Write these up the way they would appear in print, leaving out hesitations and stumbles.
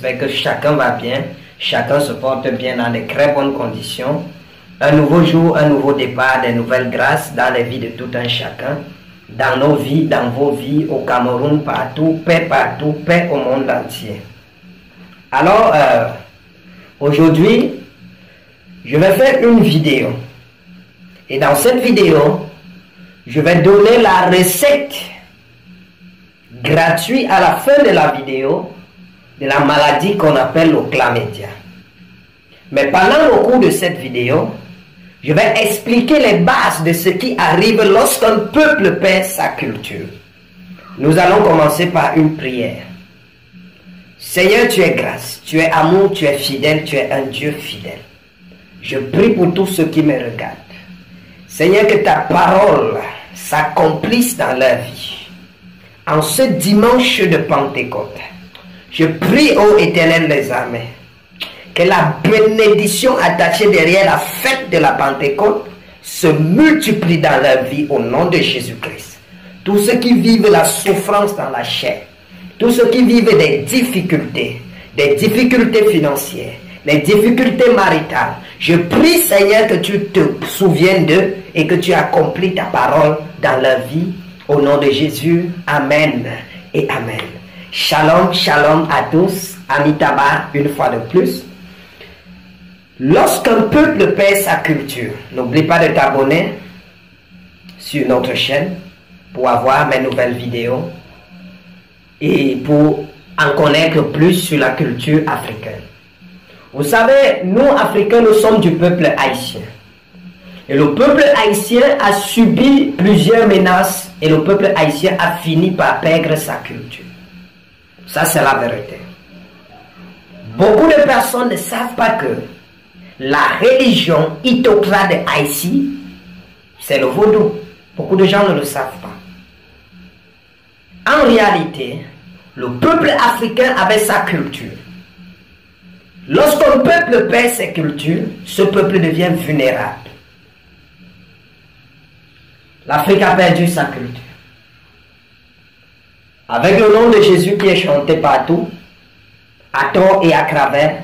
j'espère que chacun va bien, chacun se porte bien dans de très bonnes conditions. Un nouveau jour, un nouveau départ, des nouvelles grâces dans les vies de tout un chacun, dans nos vies, dans vos vies, au Cameroun, partout, paix au monde entier. Alors, aujourd'hui, je vais faire une vidéo. Et dans cette vidéo, je vais donner la recette gratuite à la fin de la vidéo de la maladie qu'on appelle le chlamydia. Mais pendant le cours de cette vidéo, je vais expliquer les bases de ce qui arrive lorsqu'un peuple perd sa culture. Nous allons commencer par une prière. Seigneur, tu es grâce, tu es amour, tu es fidèle, tu es un Dieu fidèle. Je prie pour tous ceux qui me regardent. Seigneur, que ta parole s'accomplisse dans leur vie. En ce dimanche de Pentecôte, je prie, ô Éternel des armées, que la bénédiction attachée derrière la fête de la Pentecôte se multiplie dans leur vie au nom de Jésus-Christ. Tous ceux qui vivent la souffrance dans la chair, tous ceux qui vivent des difficultés financières, des difficultés maritales, je prie, Seigneur, que tu te souviennes d'eux et que tu accomplis ta parole dans leur vie. Au nom de Jésus, Amen et Amen. Shalom, shalom à tous. Amitabha, une fois de plus. Lorsqu'un peuple perd sa culture, n'oublie pas de t'abonner sur notre chaîne pour avoir mes nouvelles vidéos et pour en connaître plus sur la culture africaine. Vous savez, nous, Africains, nous sommes du peuple haïtien. Et le peuple haïtien a subi plusieurs menaces et le peuple haïtien a fini par perdre sa culture. Ça, c'est la vérité. Beaucoup de personnes ne savent pas que la religion autocrate de Haïti, c'est le vaudou. Beaucoup de gens ne le savent pas. En réalité, le peuple africain avait sa culture. Lorsqu'un peuple perd sa culture, ce peuple devient vulnérable. L'Afrique a perdu sa culture. Avec le nom de Jésus qui est chanté partout, à tort et à travers,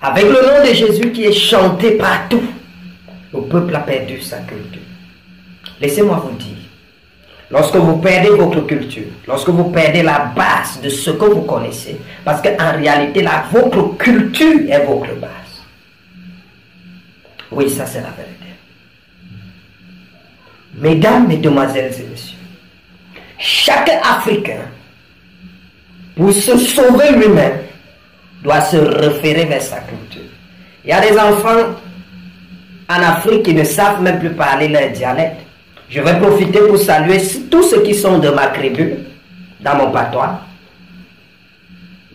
avec le nom de Jésus qui est chanté partout, le peuple a perdu sa culture. Laissez-moi vous dire, lorsque vous perdez votre culture, lorsque vous perdez la base de ce que vous connaissez, parce qu'en réalité, votre culture est votre base. Oui, ça c'est la vérité. Mesdames, mesdemoiselles et messieurs, chaque Africain, pour se sauver lui-même, doit se référer vers sa culture. Il y a des enfants en Afrique qui ne savent même plus parler leur dialecte. Je vais profiter pour saluer tous ceux qui sont de ma tribu, dans mon patois,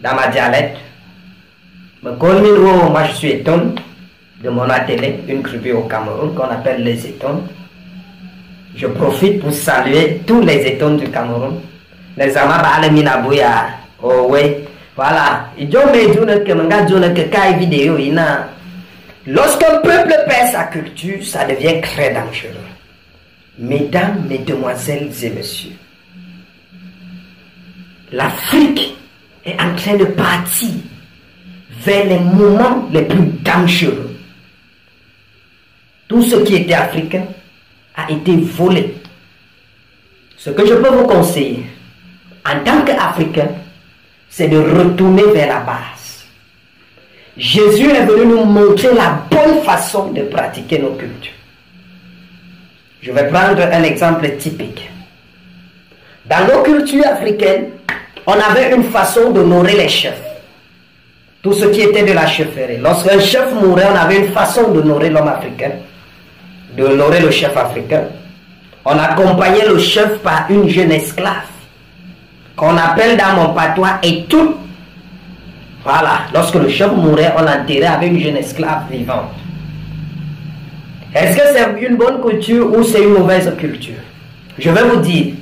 dans ma dialecte. Moi je suis Eton, de mon atelier, une tribu au Cameroun qu'on appelle les Etons. Je profite pour saluer tous les Etons du Cameroun. Les Amaba Minabuya, oh oui, voilà. Lorsqu'un peuple perd sa culture, ça devient très dangereux. Mesdames, mesdemoiselles et messieurs, l'Afrique est en train de partir vers les moments les plus dangereux. Tout ce qui était africain a été volé. Ce que je peux vous conseiller, en tant qu'Africain, c'est de retourner vers la base. Jésus est venu nous montrer la bonne façon de pratiquer nos cultures. Je vais prendre un exemple typique. Dans nos cultures africaines, on avait une façon d'honorer les chefs. Tout ce qui était de la chefferie. Lorsqu'un chef mourait, on avait une façon d'honorer l'homme africain, d'honorer le chef africain. On accompagnait le chef par une jeune esclave, qu'on appelle dans mon patois Etou. Voilà, lorsque le chef mourait, on l'enterrait avec une jeune esclave vivante. Est-ce que c'est une bonne culture ou c'est une mauvaise culture? Je vais vous dire,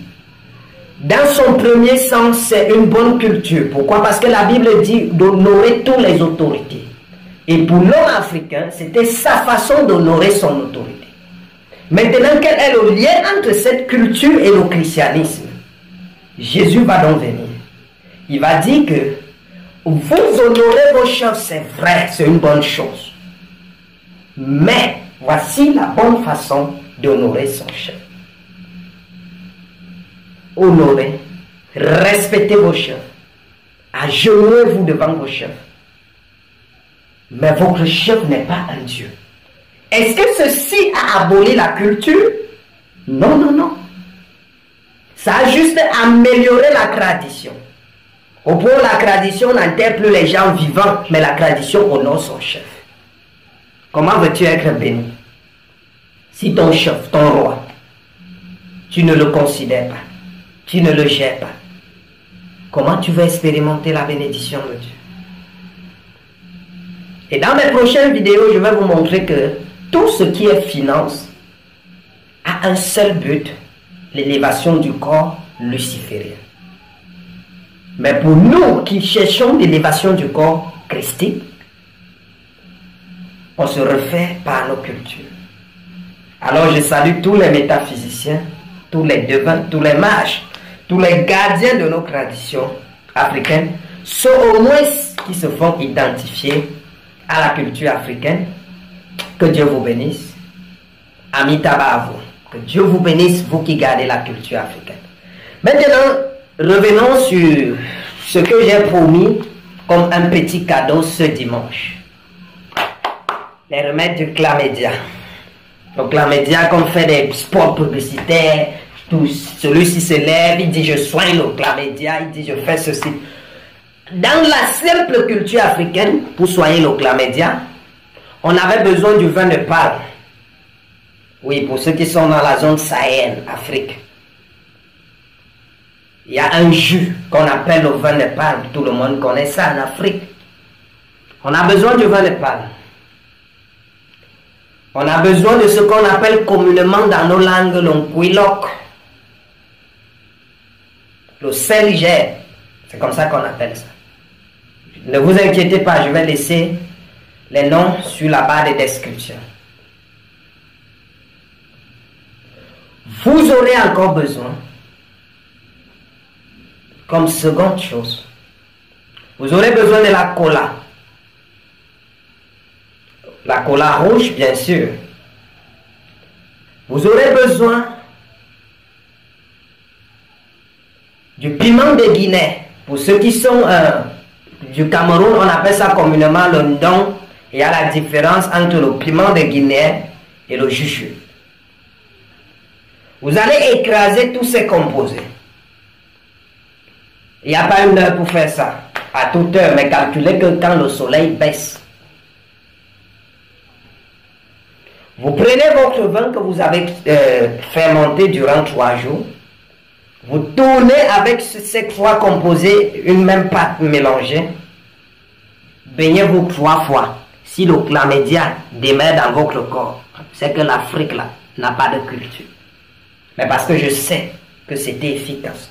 dans son premier sens, c'est une bonne culture. Pourquoi? Parce que la Bible dit d'honorer toutes les autorités. Et pour l'homme africain, c'était sa façon d'honorer son autorité. Maintenant, quel est le lien entre cette culture et le christianisme? Jésus va donc venir. Il va dire que Vous honorez vos chefs, c'est vrai, c'est une bonne chose. Mais voici la bonne façon d'honorer son chef. Honorez, respectez vos chefs. Agenouillez-vous devant vos chefs. Mais votre chef n'est pas un Dieu. Est-ce que ceci a aboli la culture? Non, non, non. Ça a juste amélioré la tradition. Au point où la tradition n'enterre plus les gens vivants, mais la tradition honore son chef. Comment veux-tu être béni? Si ton chef, ton roi, tu ne le considères pas, tu ne le gères pas, comment tu vas expérimenter la bénédiction de Dieu? Et dans mes prochaines vidéos, je vais vous montrer que tout ce qui est finance a un seul but, l'élévation du corps luciférien. Mais pour nous qui cherchons l'élévation du corps christique, on se refait par nos cultures. Alors je salue tous les métaphysiciens, tous les devins, tous les mages, tous les gardiens de nos traditions africaines, ceux au moins qui se font identifier à la culture africaine. Que Dieu vous bénisse. Amitabha à vous. Que Dieu vous bénisse, vous qui gardez la culture africaine. Maintenant, revenons sur ce que j'ai promis comme un petit cadeau ce dimanche. Les remèdes du chlamydia. Le chlamydia, comme fait des spots publicitaires, celui-ci se lève, il dit je soigne le chlamydia, il dit je fais ceci. Dans la simple culture africaine, pour soigner le chlamydia, on avait besoin du vin de palme. Oui, pour ceux qui sont dans la zone Sahel, Afrique. Il y a un jus qu'on appelle le vin de palme. Tout le monde connaît ça en Afrique. On a besoin du vin de palme. On a besoin de ce qu'on appelle communément dans nos langues le nkwilok. Le sel gère. C'est comme ça qu'on appelle ça. Ne vous inquiétez pas, je vais laisser les noms sur la barre de description. Vous aurez encore besoin, comme seconde chose, vous aurez besoin de la cola. La cola rouge, bien sûr. Vous aurez besoin du piment de Guinée. Pour ceux qui sont du Cameroun, on appelle ça communément le ndong. Il y a la différence entre le piment de Guinée et le juju. Vous allez écraser tous ces composés. Il n'y a pas une heure pour faire ça. À toute heure, mais calculez que quand le soleil baisse. Vous prenez votre vin que vous avez fermenté durant 3 jours. Vous tournez avec ces 3 composés une même pâte mélangée. Baignez-vous 3 fois. Si le chlamydia démarre dans votre corps, c'est que l'Afrique là n'a pas de culture. Mais parce que je sais que c'était efficace.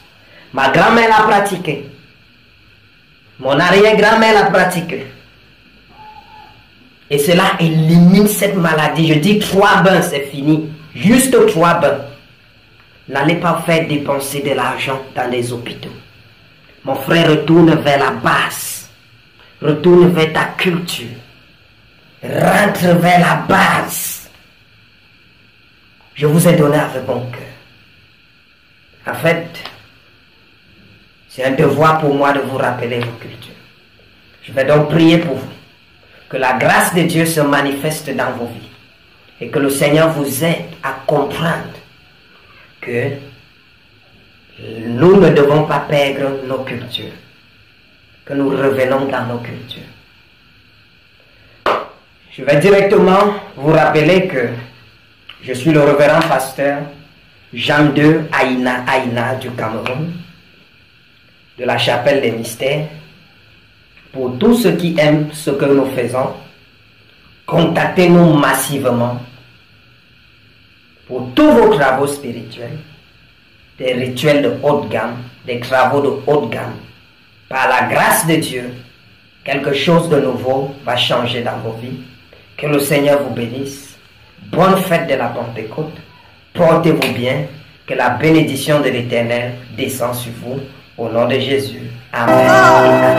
Ma grand-mère l'a pratiqué. Mon arrière-grand-mère l'a pratiqué. Et cela élimine cette maladie. Je dis 3 bains, c'est fini. Juste 3 bains. N'allez pas faire dépenser de l'argent dans les hôpitaux. Mon frère, retourne vers la base. Retourne vers ta culture. Rentre vers la base. Je vous ai donné avec bon cœur. En fait, c'est un devoir pour moi de vous rappeler vos cultures. Je vais donc prier pour vous. Que la grâce de Dieu se manifeste dans vos vies. Et que le Seigneur vous aide à comprendre que nous ne devons pas perdre nos cultures. Que nous revenons dans nos cultures. Je vais directement vous rappeler que je suis le révérend pasteur Jean II Aïna du Cameroun, de la chapelle des mystères. Pour tous ceux qui aiment ce que nous faisons, contactez-nous massivement pour tous vos travaux spirituels, des rituels de haute gamme, des travaux de haute gamme. Par la grâce de Dieu, quelque chose de nouveau va changer dans vos vies. Que le Seigneur vous bénisse. Bonne fête de la Pentecôte. Portez-vous bien. Que la bénédiction de l'Éternel descende sur vous. Au nom de Jésus. Amen.